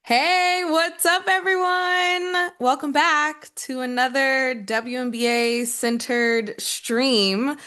Hey, what's up, everyone? Welcome back to another WNBA centered stream.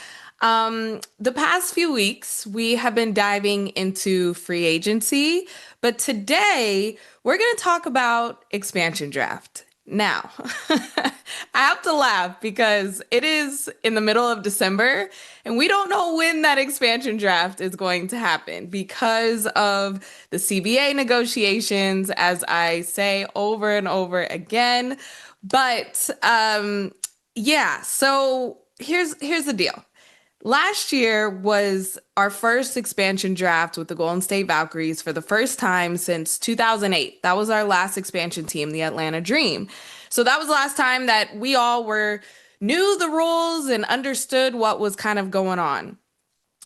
The past few weeks, we have been diving into free agency, but today we're going to talk about expansion draft. Now, I have to laugh because it is in the middle of December and we don't know when that expansion draft is going to happen because of the CBA negotiations, as I say over and over again. But yeah, so here's the deal. Last year was our first expansion draft with the Golden State Valkyries for the first time since 2008. That was our last expansion team, the Atlanta Dream. So that was the last time that we all were knew the rules and understood what was kind of going on.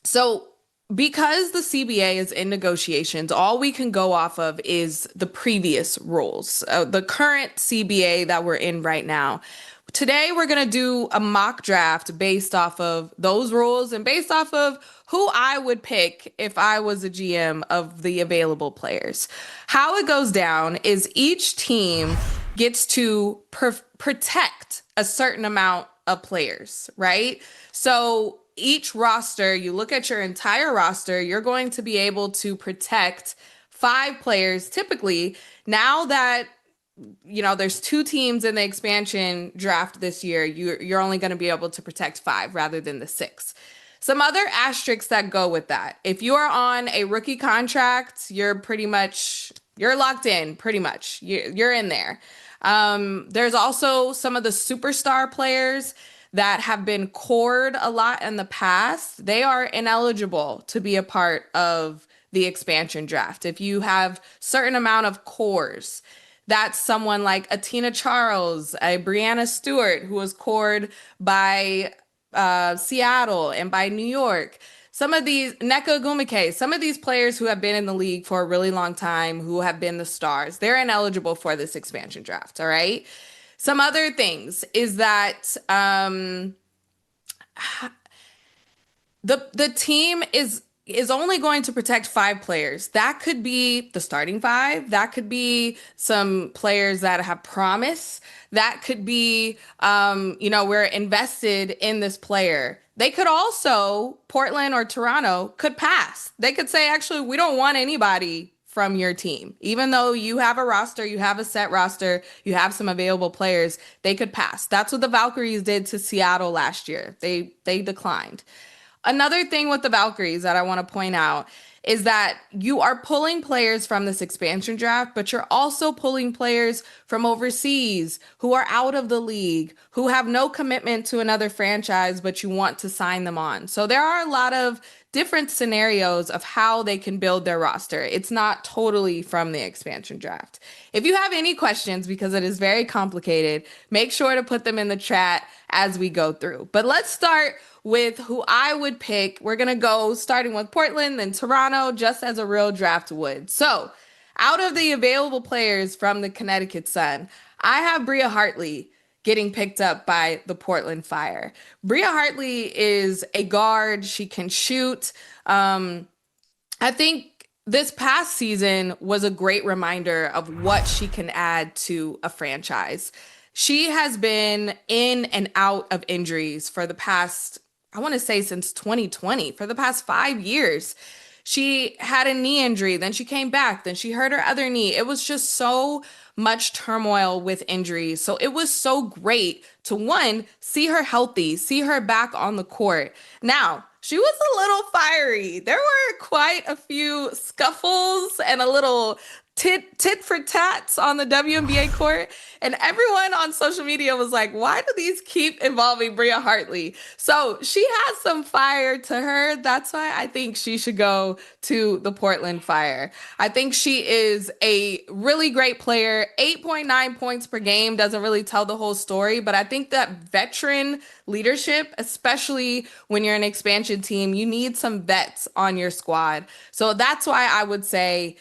So because the CBA is in negotiations, all we can go off of is the previous rules, the current CBA that we're in right now. Today, we're going to do a mock draft based off of those rules and based off of who I would pick if I was a GM of the available players. How it goes down is each team gets to protect a certain amount of players, right? So each roster, you look at your entire roster, you're going to be able to protect five players typically. Now that there's two teams in the expansion draft this year, you're only going to be able to protect five rather than the six. Some other asterisks that go with that. If you are on a rookie contract, you're locked in pretty much. You're in there. There's also some of the superstar players that have been cored a lot in the past. They are ineligible to be a part of the expansion draft. If you have certain amount of cores, that's someone like a Tina Charles, a Brianna Stewart, who was cored by Seattle and by New York. Some of these, Nneka Ogwumike, some of these players who have been in the league for a really long time, who have been the stars, they're ineligible for this expansion draft, all right? Some other things is that the team is only going to protect five players. That could be the starting five. That could be some players that have promise. That could be, we're invested in this player. They could also, Portland or Toronto could pass. They could say, actually, we don't want anybody from your team. Even though you have a roster, you have a set roster, you have some available players, they could pass. That's what the Valkyries did to Seattle last year. They declined. Another thing with the Valkyries that I want to point out is that you are pulling players from this expansion draft, but you're also pulling players from overseas who are out of the league, who have no commitment to another franchise, but you want to sign them on. So there are a lot of different scenarios of how they can build their roster. It's not totally from the expansion draft. If you have any questions, because it is very complicated, make sure to put them in the chat as we go through. But let's start with who I would pick. We're going to go starting with Portland, then Toronto, just as a real draft would. So, out of the available players from the Connecticut Sun, I have Bria Hartley getting picked up by the Portland Fire. Bria Hartley is a guard. She can shoot. I think this past season was a great reminder of what she can add to a franchise. She has been in and out of injuries for the past, I want to say since 2020, for the past 5 years. She had a knee injury, then she came back, then she hurt her other knee. It was just so much turmoil with injuries. So it was so great to, one, see her healthy, see her back on the court. Now, she was a little fiery. There were quite a few scuffles and a little tit for tats on the WNBA court. And everyone on social media was like, why do these keep involving Bria Hartley? So she has some fire to her. That's why I think she should go to the Portland Fire. I think she is a really great player. 8.9 points per game doesn't really tell the whole story, but I think that veteran leadership, especially when you're an expansion team, you need some vets on your squad. So that's why I would say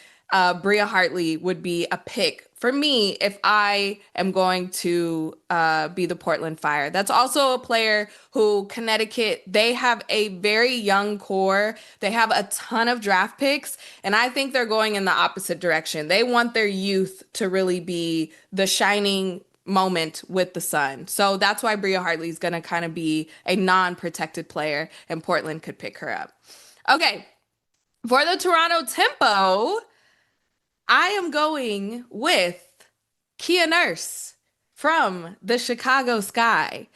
Bria Hartley would be a pick for me if I am going to be the Portland Fire. That's also a player who Connecticut, they have a very young core. They have a ton of draft picks, and I think they're going in the opposite direction. They want their youth to really be the shining moment with the sun. So that's why Bria Hartley is going to kind of be a non-protected player, and Portland could pick her up. Okay, for the Toronto Tempo, I am going with Kia Nurse from the Chicago Sky.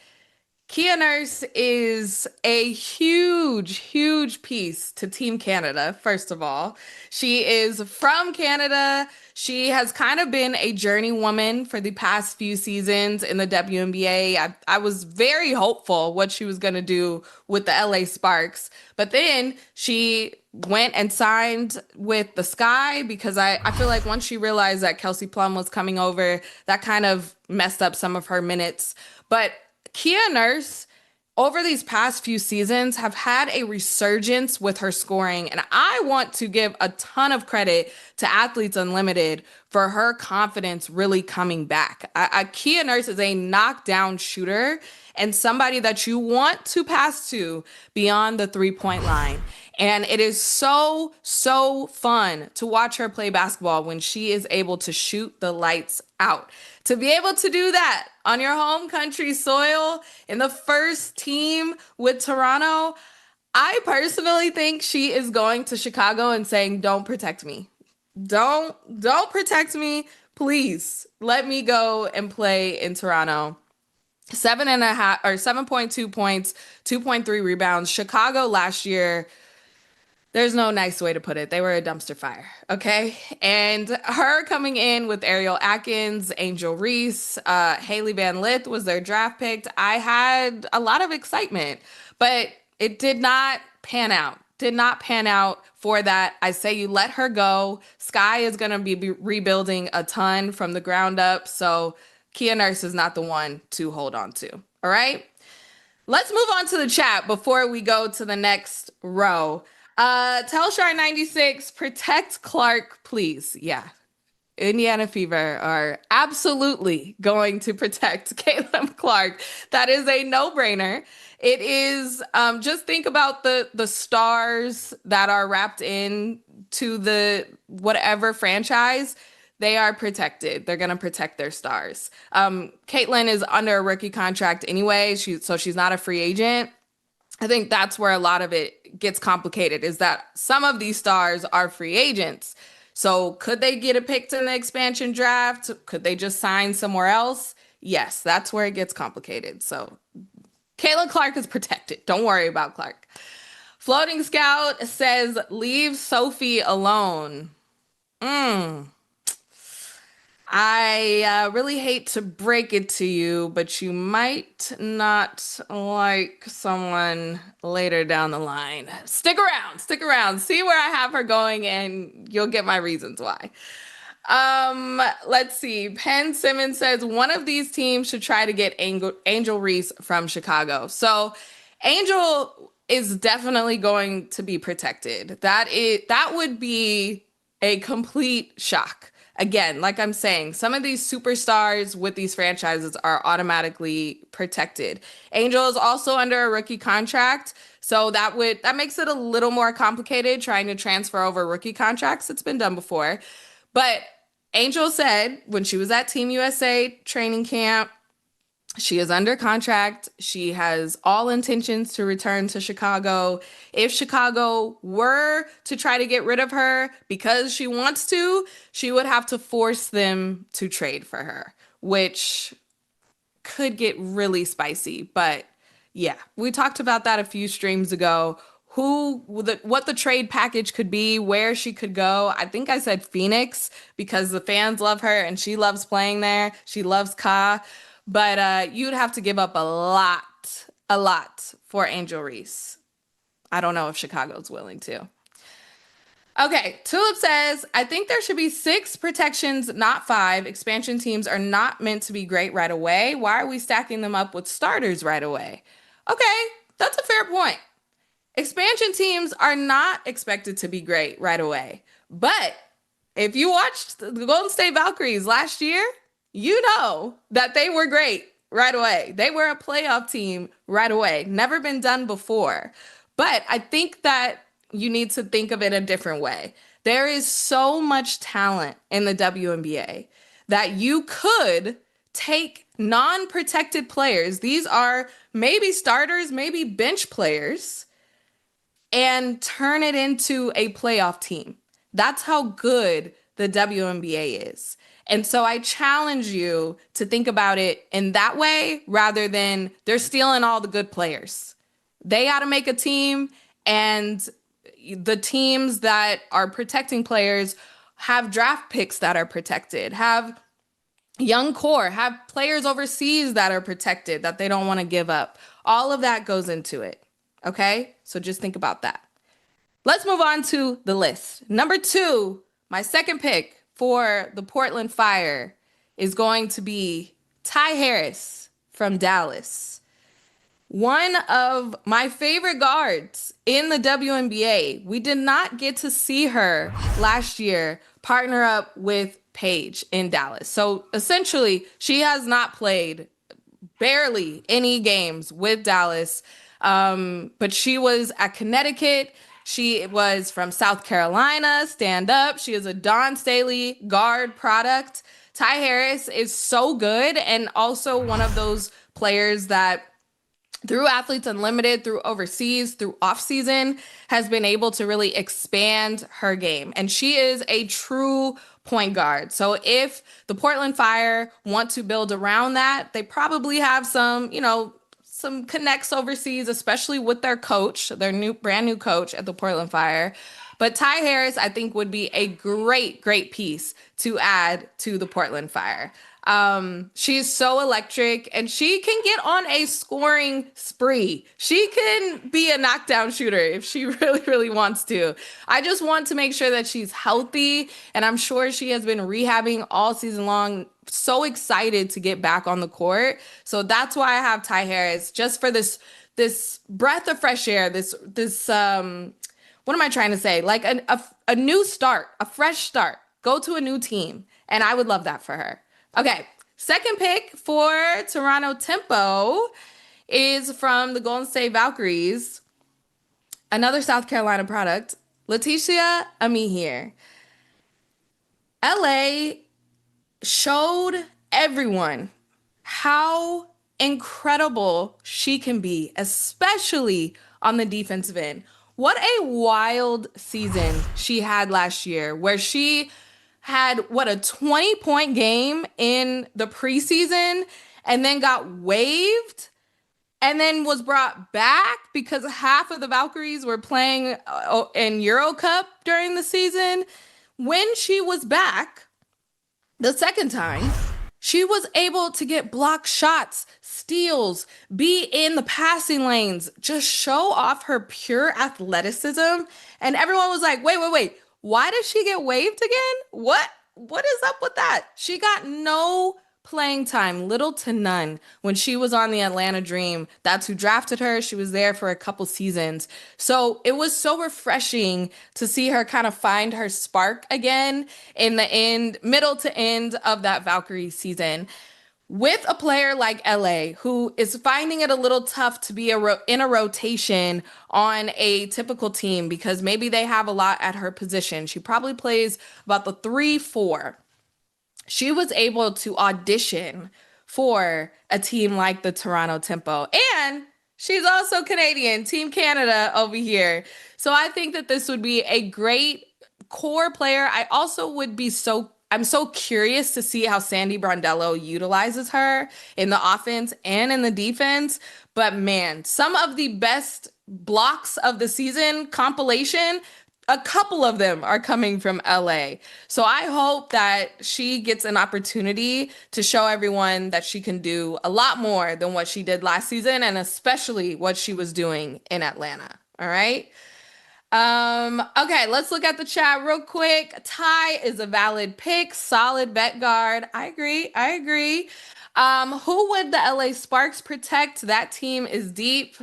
Kia Nurse is a huge, huge piece to Team Canada, first of all. She is from Canada. She has kind of been a journeywoman for the past few seasons in the WNBA. I was very hopeful what she was going to do with the LA Sparks, but then she went and signed with the Sky because I feel like once she realized that Kelsey Plum was coming over, that kind of messed up some of her minutes. But Kia Nurse, over these past few seasons, have had a resurgence with her scoring. And I want to give a ton of credit to Athletes Unlimited for her confidence really coming back. Kia Nurse is a knockdown shooter and somebody that you want to pass to beyond the three-point line. And it is so, so fun to watch her play basketball when she is able to shoot the lights out. To be able to do that on your home country soil in the first team with Toronto, I personally think she is going to Chicago and saying, "Don't protect me. Don't protect me. Please let me go and play in Toronto." 7.2 points, 2.3 rebounds. Chicago last year, there's no nice way to put it. They were a dumpster fire, okay? And her coming in with Ariel Atkins, Angel Reese, Haley Van Lith was their draft pick. I had a lot of excitement, but it did not pan out. Did not pan out for that. I say you let her go. Sky is going to be rebuilding a ton from the ground up, so Kia Nurse is not the one to hold on to, all right? Let's move on to the chat before we go to the next row. Telshar96, protect Clark, please. Yeah. Indiana Fever are absolutely going to protect Caleb Clark. That is a no-brainer. It is, just think about the stars that are wrapped in to the whatever franchise. They are protected. They're going to protect their stars. Caitlin is under a rookie contract anyway, so she's not a free agent. I think that's where a lot of it gets complicated, is that some of these stars are free agents. So could they get a pick in the expansion draft? Could they just sign somewhere else? Yes, that's where it gets complicated. So Caitlin Clark is protected. Don't worry about Clark. Floating Scout says, leave Sophie alone. I really hate to break it to you, but you might not like someone later down the line. Stick around, see where I have her going, and you'll get my reasons why. Let's see. Penn Simmons says one of these teams should try to get Angel Reese from Chicago. So Angel is definitely going to be protected. That would be a complete shock. Again, like I'm saying, some of these superstars with these franchises are automatically protected. Angel is also under a rookie contract, so that makes it a little more complicated trying to transfer over rookie contracts. It's been done before. But Angel said when she was at Team USA training camp, she is under contract. She has all intentions to return to Chicago. If Chicago were to try to get rid of her because she wants to, she would have to force them to trade for her, which could get really spicy. But yeah, we talked about that a few streams ago. What the trade package could be, where she could go. I think I said Phoenix because the fans love her and she loves playing there. She loves Ka. But you'd have to give up a lot for Angel Reese. I don't know if Chicago's willing to. Okay, Tulip says, I think there should be 6 protections, not 5. Expansion teams are not meant to be great right away. Why are we stacking them up with starters right away? Okay, that's a fair point. Expansion teams are not expected to be great right away. But If you watched the Golden State Valkyries last year, you know that they were great right away. They were a playoff team right away. Never been done before. But I think that you need to think of it a different way. There is so much talent in the WNBA that you could take non-protected players. These are maybe starters, maybe bench players, and turn it into a playoff team. That's how good the WNBA is. And so I challenge you to think about it in that way rather than they're stealing all the good players. They got to make a team, and the teams that are protecting players have draft picks that are protected, have young core, have players overseas that are protected that they don't want to give up. All of that goes into it. Okay? So just think about that. Let's move on to the list. Number 2, my second pick for the Portland Fire is going to be Ty Harris from Dallas. One of my favorite guards in the WNBA. We did not get to see her last year partner up with Paige in Dallas. So essentially, she has not played barely any games with Dallas. But she was at Connecticut. She was from South Carolina, stand up. She is a Dawn Staley guard product. Ty Harris is so good, and also one of those players that through Athletes Unlimited, through overseas, through offseason, has been able to really expand her game. And she is a true point guard. So if the Portland Fire want to build around that, they probably have some connects overseas, especially with their coach, their brand new coach at the Portland Fire. But Ty Harris, I think, would be a great, great piece to add to the Portland Fire. She's so electric, and she can get on a scoring spree. She can be a knockdown shooter if she really, really wants to. I just want to make sure that she's healthy, and I'm sure she has been rehabbing all season long. So excited to get back on the court. So that's why I have Ty Harris, just for this breath of fresh air, this what am I trying to say? Like a new start, a fresh start. Go to a new team, and I would love that for her. Okay, second pick for Toronto Tempo is from the Golden State Valkyries, another South Carolina product, Leticia Amihir. LA showed everyone how incredible she can be, especially on the defensive end. What a wild season she had last year, where she had, a 20-point game in the preseason and then got waived and then was brought back because half of the Valkyries were playing in Euro Cup during the season. When she was back the second time, she was able to get block shots, steals, be in the passing lanes, just show off her pure athleticism. And everyone was like, wait. Why did she get waived again? What is up with that? She got no playing time, little to none, when she was on the Atlanta Dream. That's who drafted her. She was there for a couple seasons. So it was so refreshing to see her kind of find her spark again in the middle to end of that Valkyrie season. With a player like LA, who is finding it a little tough to be in a rotation on a typical team because maybe they have a lot at her position. She probably plays about the 3-4. She was able to audition for a team like the Toronto Tempo. And she's also Canadian, Team Canada over here. So I think that this would be a great core player. I also would be I'm so curious to see how Sandy Brondello utilizes her in the offense and in the defense. But man, some of the best blocks of the season compilation, a couple of them are coming from LA. So I hope that she gets an opportunity to show everyone that she can do a lot more than what she did last season, and especially what she was doing in Atlanta. All right. Okay, let's look at the chat real quick. Ty is a valid pick, solid bet guard. I agree. Who would the LA Sparks protect? That team is deep.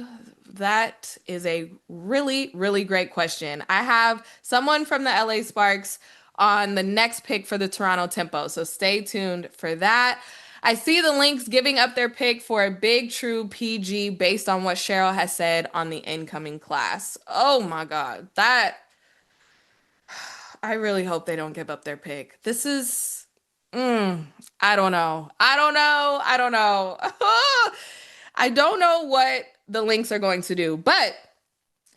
That is a really, really great question. I have someone from the LA Sparks on the next pick for the Toronto Tempo. So stay tuned for that. I see the Lynx giving up their pick for a big true PG based on what Cheryl has said on the incoming class. Oh my God. I really hope they don't give up their pick. This is, I don't know. I don't know. I don't know. I don't know what the Lynx are going to do. But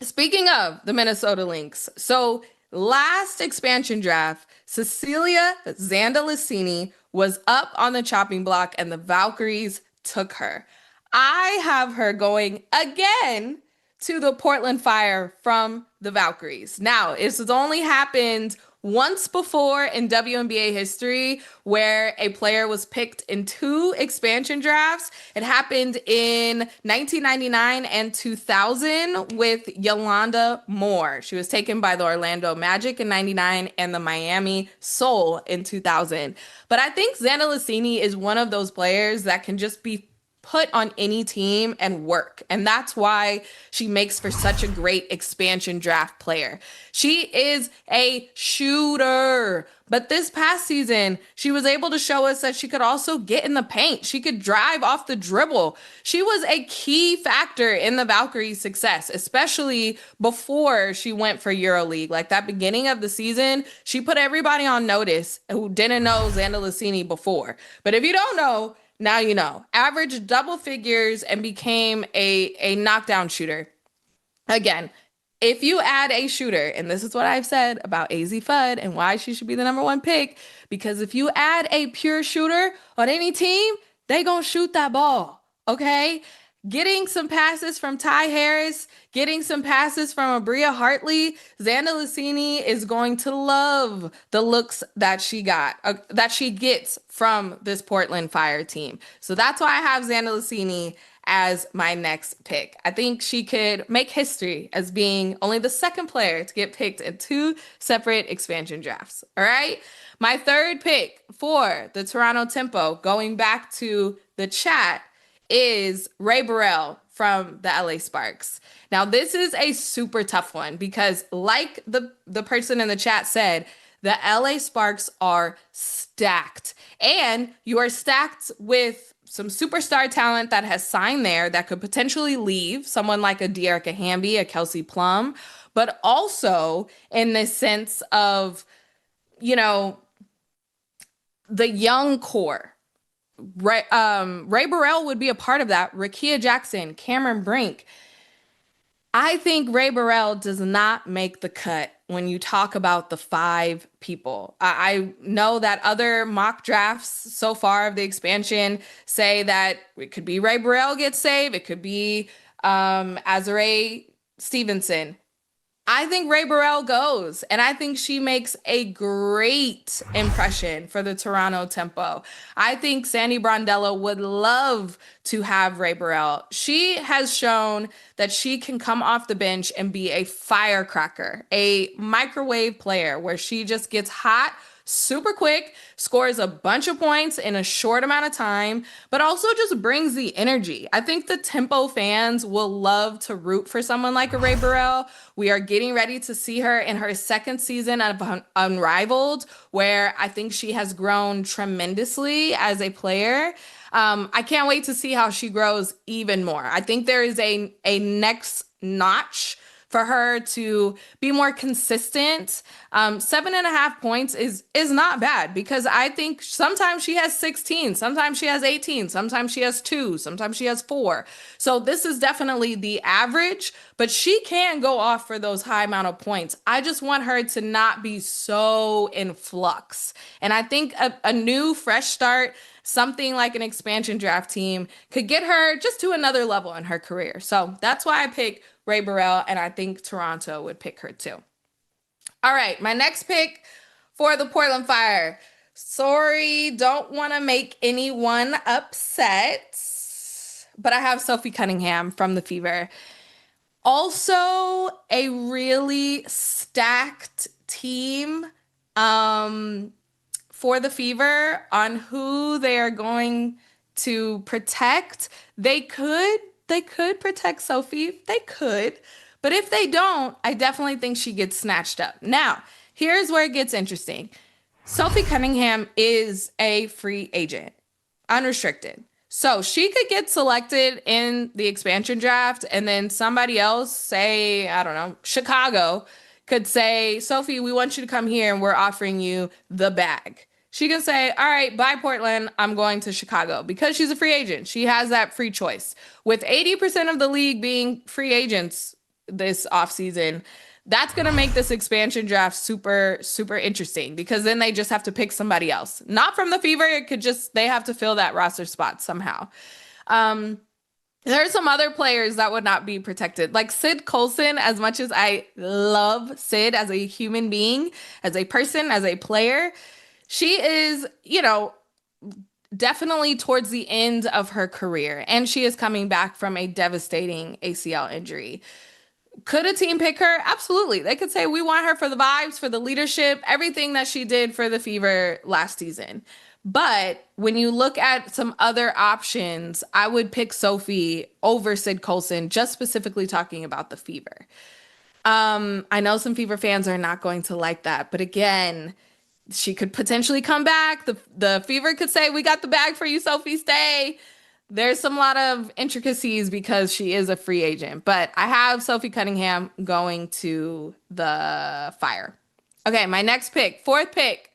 speaking of the Minnesota Lynx, so last expansion draft, Cecilia Zandalicini was up on the chopping block and the Valkyries took her. I have her going again to the Portland Fire from the Valkyries. Now, this has only happened once before in WNBA history where a player was picked in two expansion drafts. It happened in 1999 and 2000 with Yolanda Moore. She was taken by the Orlando Magic in 99 and the Miami Soul in 2000. But I think Xana Licini is one of those players that can just be put on any team and work. And that's why she makes for such a great expansion draft player. She is a shooter. But this past season, she was able to show us that she could also get in the paint. She could drive off the dribble. She was a key factor in the Valkyries' success, especially before she went for EuroLeague. Like that beginning of the season, she put everybody on notice who didn't know Xana Licini before. But if you don't know, now you know. Averaged double figures and became a knockdown shooter. Again, if you add a shooter, and this is what I've said about AZ Fudd and why she should be the number one pick, because if you add a pure shooter on any team, they gonna shoot that ball, okay? Getting some passes from Ty Harris, getting some passes from Abria Hartley, Xana Licini is going to love the looks that she gets from this Portland Fire team. So that's why I have Xana Licini as my next pick. I think she could make history as being only the second player to get picked in two separate expansion drafts. All right. My third pick for the Toronto Tempo, going back to the chat, is Ray Burrell from the LA Sparks. Now, this is a super tough one because like the person in the chat said, the LA Sparks are stacked. And you are stacked with some superstar talent that has signed there that could potentially leave, someone like a Dearica Hamby, a Kelsey Plum, but also in this sense of, you know, the young core. Ray Burrell would be a part of that. Rakia Jackson, Cameron Brink. I think Ray Burrell does not make the cut when you talk about the five people. I know that other mock drafts so far of the expansion say that it could be Ray Burrell gets saved. It could be Azare Stevenson. I think Ray Burrell goes, and I think she makes a great impression for the Toronto Tempo. I think Sandy Brondello would love to have Ray Burrell. She has shown that she can come off the bench and be a firecracker, a microwave player where she just gets hot super quick, scores a bunch of points in a short amount of time, but also just brings the energy. I think the Tempo fans will love to root for someone like a Ray Burrell. We are getting ready to see her in her second season of Unrivaled, where I think she has grown tremendously as a player. I can't wait to see how she grows even more. I think there is a next notch for her to be more consistent. 7.5 points is not bad because I think sometimes she has 16, sometimes she has 18, sometimes she has 2, sometimes she has 4. So this is definitely the average, but she can go off for those high amount of points. I just want her to not be so in flux. And I think a new fresh start, something like an expansion draft team, could get her just to another level in her career. So that's why I pick Ray Burrell, and I think Toronto would pick her too. All right, my next pick for the Portland Fire. Sorry, don't want to make anyone upset, but I have Sophie Cunningham from the Fever. Also, a really stacked team for the Fever on who they are going to protect. They could protect Sophie. They could. But if they don't, I definitely think she gets snatched up. Now, Here's where it gets interesting. Sophie Cunningham is a free agent, unrestricted. So she could get selected in the expansion draft, and then somebody else, say, I don't know, Chicago, could say, Sophie, we want you to come here and we're offering you the bag. She can say, all right, bye, Portland. I'm going to Chicago because she's a free agent. She has that free choice. With 80% of the league being free agents this offseason, that's going to make this expansion draft super, super interesting because then they just have to pick somebody else. Not from the Fever. It could just, they have to fill that roster spot somehow. Um, there are some other players that would not be protected. Like Sid Colson, as much as I love Sid as a human being, as a person, as a player, she is, definitely towards the end of her career. And she is coming back from a devastating ACL injury. Could a team pick her? Absolutely. They could say, we want her for the vibes, for the leadership, everything that she did for the Fever last season. But when you look at some other options, I would pick Sophie over Sid Colson, just specifically talking about the Fever. I know some Fever fans are not going to like that, but again, she could potentially come back. The Fever could say, we got the bag for you, Sophie, stay. There's some lot of intricacies because she is a free agent, but I have Sophie Cunningham going to the Fire. Okay, my next pick, fourth pick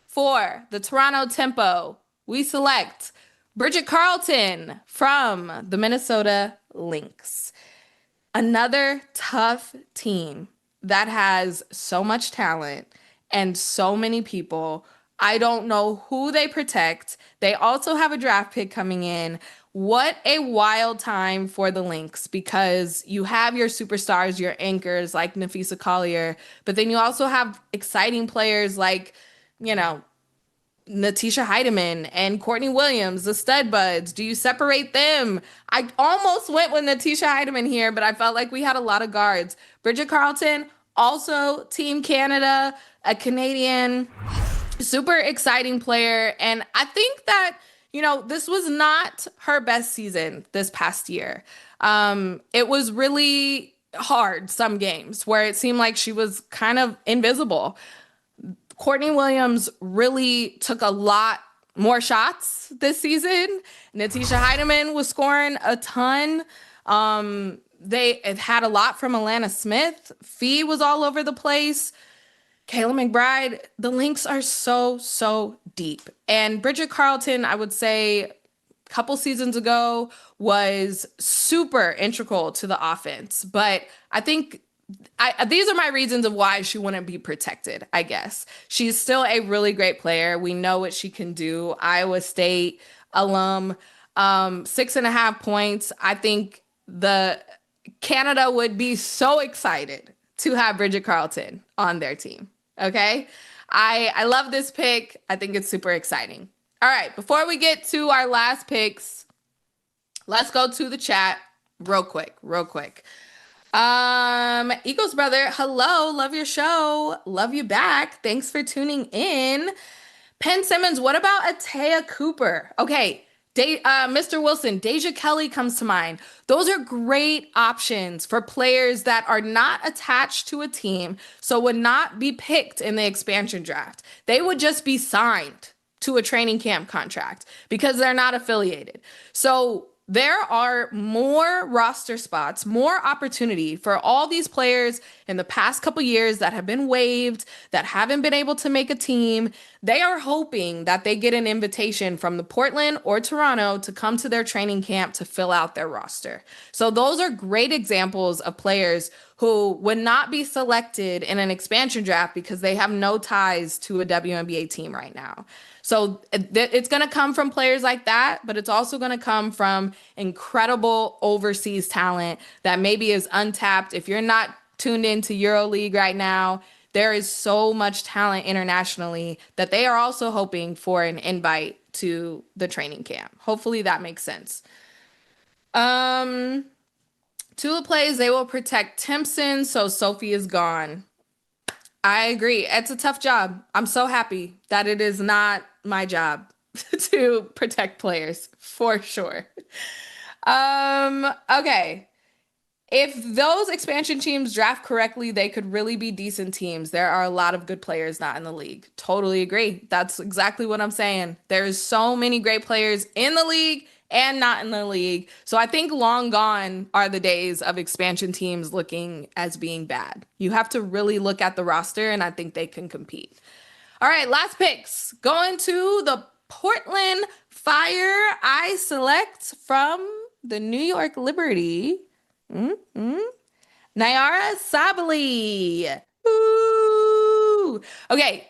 for the Toronto Tempo. We select Bridget Carlton from the Minnesota Lynx. Another tough team that has so much talent and so many people. I don't know who they protect. They also have a draft pick coming in. What a wild time for the Lynx because you have your superstars, your anchors like Nafisa Collier, but then you also have exciting players like, you know, Natisha Heidemann and Courtney Williams, the stud buds. Do you separate them? I almost went with Natisha Heidemann here, but I felt like we had a lot of guards. Bridget Carlton, also Team Canada, a Canadian, super exciting player. And I think that, this was not her best season this past year. It was really hard some games where it seemed like she was kind of invisible. Courtney Williams really took a lot more shots this season. Natisha Heidemann was scoring a ton. They had a lot from Alana Smith. Fee was all over the place. Kayla McBride. The Lynx are so, so deep. And Bridget Carlton, I would say, a couple seasons ago was super integral to the offense. But I think these are my reasons of why she wouldn't be protected, I guess. She's still a really great player. We know what she can do. Iowa State alum, 6.5 points. I think the Canada would be so excited to have Bridget Carlton on their team. Okay? I love this pick. I think it's super exciting. All right, before we get to our last picks, let's go to the chat real quick. Eagles brother, hello, love your show. Love you back. Thanks for tuning in. Penn Simmons, what about Atea Cooper? Okay, Mr. Wilson, Deja Kelly comes to mind. Those are great options for players that are not attached to a team, so would not be picked in the expansion draft. They would just be signed to a training camp contract because they're not affiliated. So there are more roster spots, more opportunity for all these players in the past couple years that have been waived, that haven't been able to make a team. They are hoping that they get an invitation from the Portland or Toronto to come to their training camp to fill out their roster. So those are great examples of players who would not be selected in an expansion draft because they have no ties to a WNBA team right now. So it's going to come from players like that, but it's also going to come from incredible overseas talent that maybe is untapped. If you're not tuned into EuroLeague right now, there is so much talent internationally that they are also hoping for an invite to the training camp. Hopefully that makes sense. Tula plays, they will protect Timpson, so Sophie is gone. I agree. It's a tough job. I'm so happy that it is not my job to protect players, for sure. Okay. If those expansion teams draft correctly, they could really be decent teams. There are a lot of good players not in the league. Totally agree. That's exactly what I'm saying. There's so many great players in the league and not in the league. So I think long gone are the days of expansion teams looking as being bad. You have to really look at the roster, and I think they can compete. All right, last picks. Going to the Portland Fire. I select from the New York Liberty. Mm-hmm. Nyara Sabali. Ooh. Okay,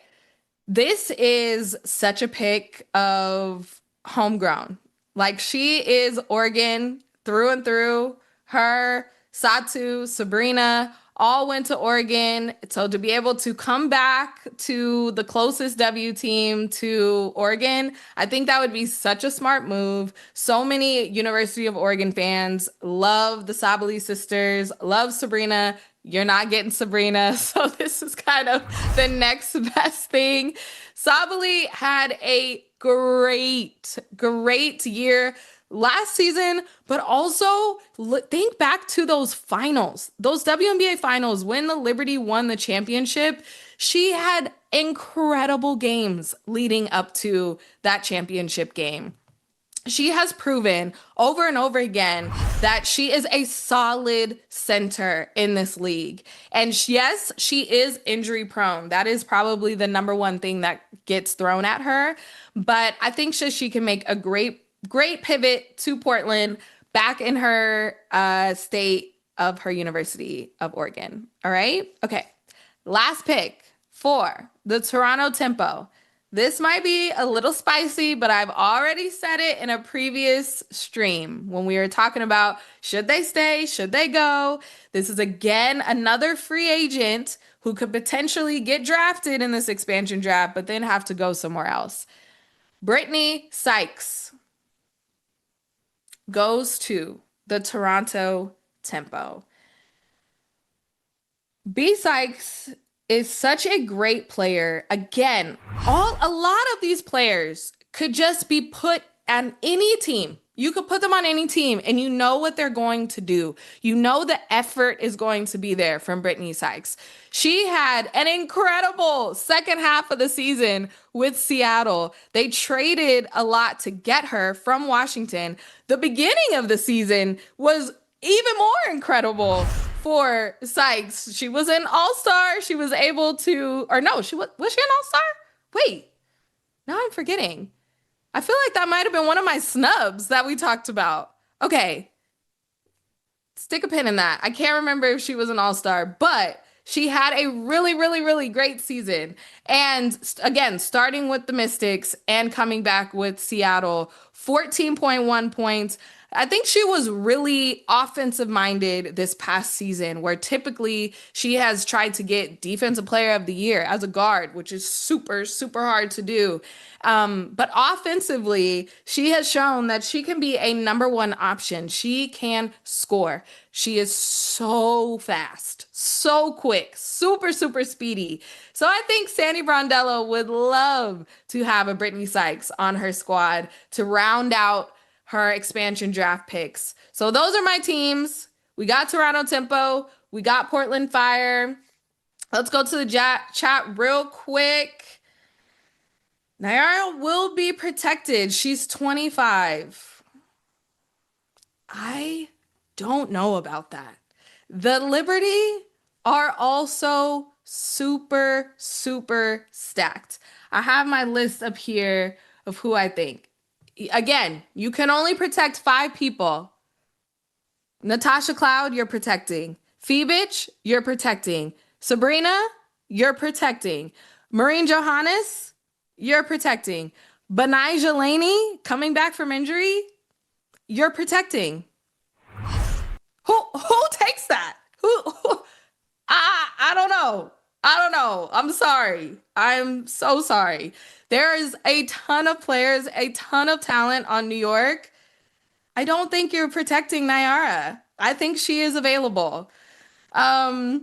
this is such a pick of homegrown. Like she is Oregon through and through. Her, Satu, Sabrina all went to Oregon. So to be able to come back to the closest W team to Oregon, I think that would be such a smart move. So many University of Oregon fans love the Sabali sisters, love Sabrina. You're not getting Sabrina, so this is kind of the next best thing. Sabali had a great year last season, but also think back to those finals, those WNBA finals when the Liberty won the championship. She had incredible games leading up to that championship game. She has proven over and over again that she is a solid center in this league. And yes, she is injury prone. That is probably the number one thing that gets thrown at her. But I think she can make a great pivot to Portland back in her state of her University of Oregon. All right. Okay. Last pick for the Toronto Tempo. This might be a little spicy, but I've already said it in a previous stream when we were talking about should they stay, should they go. This is again another free agent who could potentially get drafted in this expansion draft, but then have to go somewhere else. Brittany Sykes goes to the Toronto Tempo. B. Sykes is such a great player. Again, a lot of these players could just be put on any team. You could put them on any team and you know what they're going to do. You know the effort is going to be there from Brittany Sykes. She had an incredible second half of the season with Seattle. They traded a lot to get her from Washington. The beginning of the season was even more incredible for Sykes. She was an all-star. She was able to, or no, was she an all-star? Wait, now I'm forgetting. I feel like that might have been one of my snubs that we talked about. Okay, stick a pin in that. I can't remember if she was an all-star, but she had a really great season. And again, starting with the Mystics and coming back with Seattle, 14.1 points. I think she was really offensive minded this past season, where typically she has tried to get Defensive Player of the Year as a guard, which is super hard to do. But offensively, she has shown that she can be a number one option. She can score. She is so fast, so quick, super speedy. So I think Sandy Brondello would love to have a Brittany Sykes on her squad to round out her expansion draft picks. So those are my teams. We got Toronto Tempo. We got Portland Fire. Let's go to the chat real quick. Nyara will be protected. She's 25. I don't know about that. The Liberty are also super stacked. I have my list up here of who I think. Again, you can only protect 5 people. Natasha Cloud, you're protecting. Phoebich, you're protecting. Sabrina, you're protecting. Maureen Johannes, you're protecting. Benijah Laney, coming back from injury, you're protecting. Who takes that? Who? I don't know. I'm sorry. I'm so sorry. There is a ton of players, a ton of talent on New York. I don't think you're protecting Nyara. I think she is available. What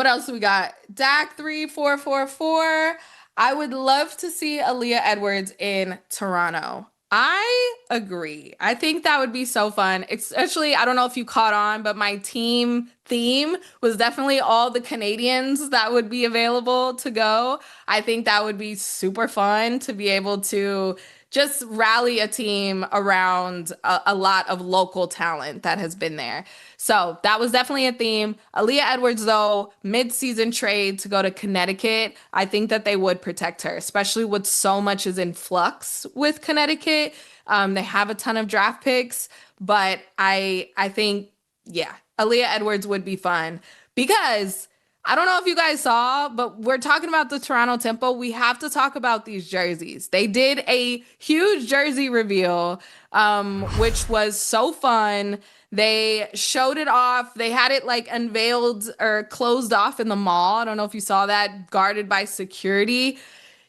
else do we got? Dak 3444. I would love to see Aaliyah Edwards in Toronto. I agree. I think that would be so fun. Especially, I don't know if you caught on, but my team theme was definitely all the Canadians that would be available to go. I think that would be super fun to be able to just rally a team around a lot of local talent that has been there. So that was definitely a theme. Aaliyah Edwards, though, mid-season trade to go to Connecticut, I think that they would protect her, especially with so much is in flux with Connecticut. They have a ton of draft picks, but I think, yeah, Aaliyah Edwards would be fun because I don't know if you guys saw, but we're talking about the Toronto Tempo. We have to talk about these jerseys. They did a huge jersey reveal, which was so fun. They showed it off. They had it like unveiled or closed off in the mall. I don't know if you saw that, guarded by security.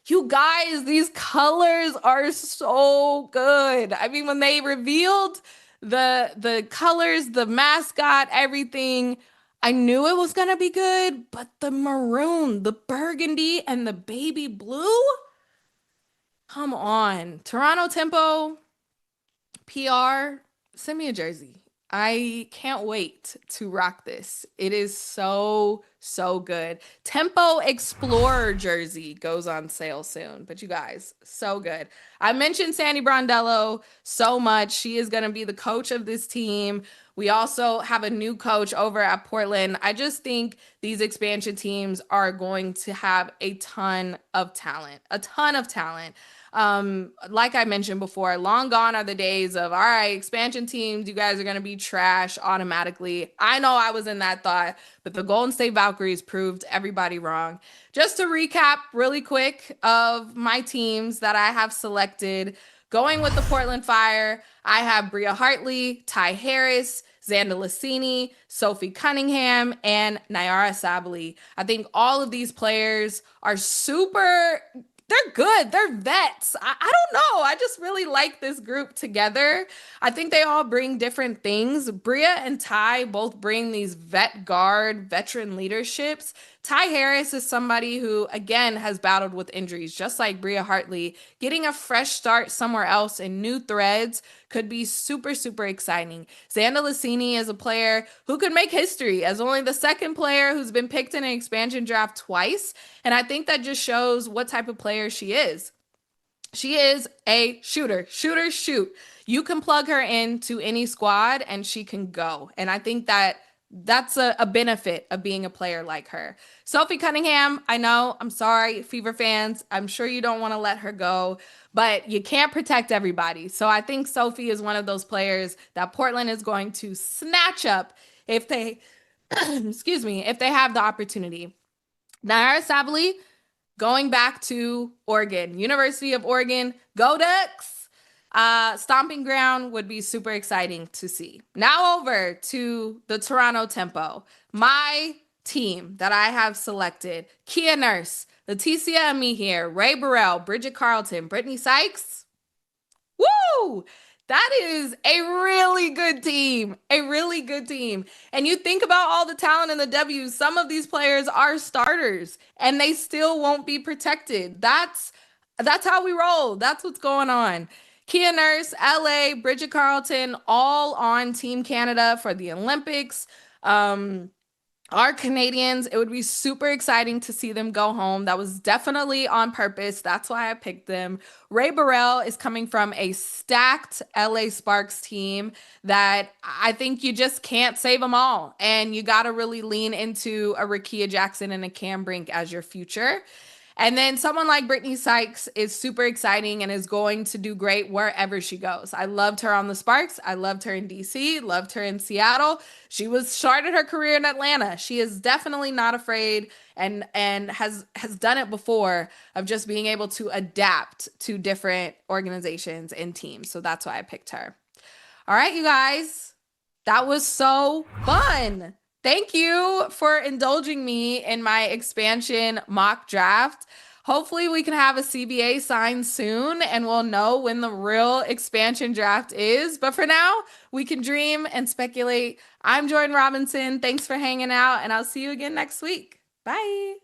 You guys, these colors are so good. I mean, when they revealed the colors, the mascot, everything, I knew it was gonna be good, but the maroon, the burgundy, and the baby blue, come on. Toronto Tempo, PR, send me a jersey. I can't wait to rock this. It is so, so good. Tempo Explorer jersey goes on sale soon. But you guys, so good. I mentioned Sandy Brondello so much. She is going to be the coach of this team. We also have a new coach over at Portland. I just think these expansion teams are going to have a ton of talent, a ton of talent. Like I mentioned before, long gone are the days of, all right, expansion teams, you guys are going to be trash automatically. I know I was in that thought, but the Golden State Valkyries proved everybody wrong. Just to recap really quick of my teams that I have selected, going with the Portland Fire, I have Bria Hartley, Ty Harris, Xanda Lacini, Sophie Cunningham, and Nyara Sabally. I think all of these players are super, they're good. They're vets. I don't know. I just really like this group together. I think they all bring different things. Bria and Ty both bring these vet guard, veteran leaderships. Ty Harris is somebody who, again, has battled with injuries, just like Bria Hartley. Getting a fresh start somewhere else in new threads could be super, super exciting. Xanda Lacini is a player who could make history as only the second player who's been picked in an expansion draft twice. And I think that just shows what type of player she is. She is a shooter, shooter, shoot. You can plug her into any squad and she can go. And I think that that's a benefit of being a player like her. Sophie Cunningham, I know, I'm sorry, Fever fans. I'm sure you don't want to let her go, but you can't protect everybody. So I think Sophie is one of those players that Portland is going to snatch up if they, excuse me, if they have the opportunity. Naira Sabally, going back to Oregon, University of Oregon, go Ducks! Stomping ground would be super exciting to see. Now over to the Toronto Tempo. My team that I have selected, Kia Nurse, Leticia Amihir, Ray Burrell, Bridget Carlton, Brittany Sykes. Woo! That is a really good team. A really good team. And you think about all the talent in the W, some of these players are starters and they still won't be protected. That's how we roll. That's what's going on. Kia Nurse, LA, Bridget Carlton, all on Team Canada for the Olympics. Our Canadians, it would be super exciting to see them go home. That was definitely on purpose. That's why I picked them. Ray Burrell is coming from a stacked LA Sparks team that I think you just can't save them all. And you got to really lean into a Rakia Jackson and a Cam Brink as your future. And then someone like Brittany Sykes is super exciting and is going to do great wherever she goes. I loved her on the Sparks. I loved her in DC, loved her in Seattle. She started her career in Atlanta. She is definitely not afraid and has done it before of just being able to adapt to different organizations and teams. So that's why I picked her. All right, you guys. That was so fun. Thank you for indulging me in my expansion mock draft. Hopefully we can have a CBA signed soon and we'll know when the real expansion draft is. But for now, we can dream and speculate. I'm Jordan Robinson. Thanks for hanging out and I'll see you again next week. Bye.